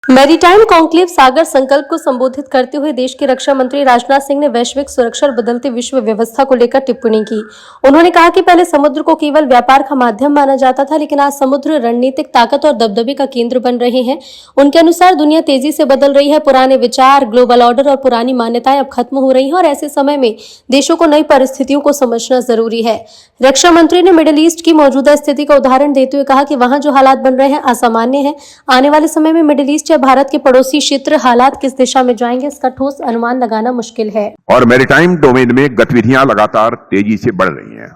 Maritime conclave सागर संकल्प को संबोधित करते हुए देश के रक्षा मंत्री राजनाथ सिंह ने वैश्विक सुरक्षा और बदलती विश्व व्यवस्था को लेकर टिप्पणी की। उन्होंने कहा कि पहले समुद्र को केवल व्यापार का माध्यम माना जाता था, लेकिन आज समुद्र रणनीतिक ताकत और दबदबे का केंद्र बन रहे हैं। उनके अनुसार दुनिया तेजी से बदल रही है। पुराने विचार, ग्लोबल ऑर्डर और पुरानी मान्यताएं अब खत्म हो रही हैं और ऐसे समय में देशों को नई परिस्थितियों को समझना जरूरी है। रक्षा मंत्री ने मिडिल ईस्ट की मौजूदा स्थिति का उदाहरण देते हुए कहा कि वहां जो हालात बन रहे हैं असामान्य है। आने वाले समय में मिडिल ईस्ट या भारत के पड़ोसी क्षेत्र हालात किस दिशा में जाएंगे, इसका ठोस अनुमान लगाना मुश्किल है। और मैरीटाइम डोमेन में गतिविधियां लगातार तेजी से बढ़ रही हैं।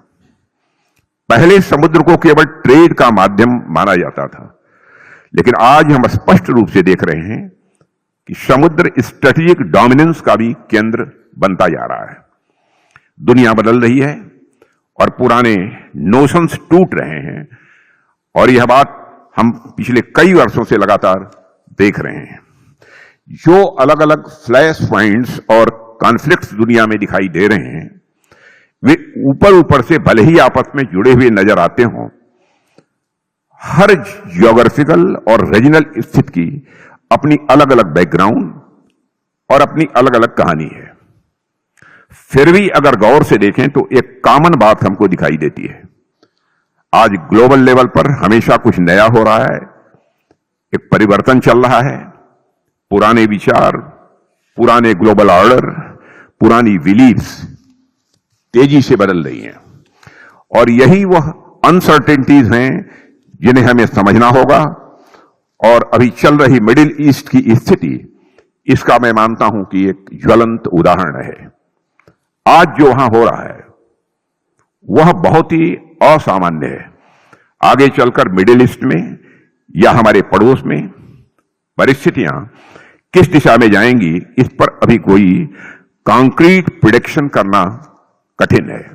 पहले समुद्र को केवल ट्रेड का माध्यम माना जाता था, लेकिन आज हम स्पष्ट रूप से देख रहे हैं कि समुद्र स्ट्रेटेजिक डोमिनेंस का भी केंद्र बनता जा रहा है। दुनिया बदल रही है और पुराने नोशंस टूट रहे हैं, और यह बात हम पिछले कई वर्षों से लगातार देख रहे हैं। जो अलग अलग फ्लैश पॉइंट्स और कॉन्फ्लिक्ट्स दुनिया में दिखाई दे रहे हैं, वे ऊपर से भले ही आपस में जुड़े हुए नजर आते हों, हर ज्योग्राफिकल और रीजनल स्थिति की अपनी अलग अलग बैकग्राउंड और अपनी अलग अलग कहानी है। फिर भी अगर गौर से देखें तो एक कॉमन बात हमको दिखाई देती है। आज ग्लोबल लेवल पर हमेशा कुछ नया हो रहा है, एक परिवर्तन चल रहा है। पुराने विचार, पुराने ग्लोबल ऑर्डर, पुरानी बिलीफ्स तेजी से बदल रही हैं, और यही वह अनसर्टेनिटीज हैं जिन्हें हमें समझना होगा। और अभी चल रही मिडिल ईस्ट की स्थिति इसका मैं मानता हूं कि एक ज्वलंत उदाहरण है। आज जो वहां हो रहा है वह बहुत ही असामान्य है। आगे चलकर मिडिल ईस्ट में या हमारे पड़ोस में परिस्थितियां किस दिशा में जाएंगी, इस पर अभी कोई कॉन्क्रीट प्रेडिक्शन करना कठिन है।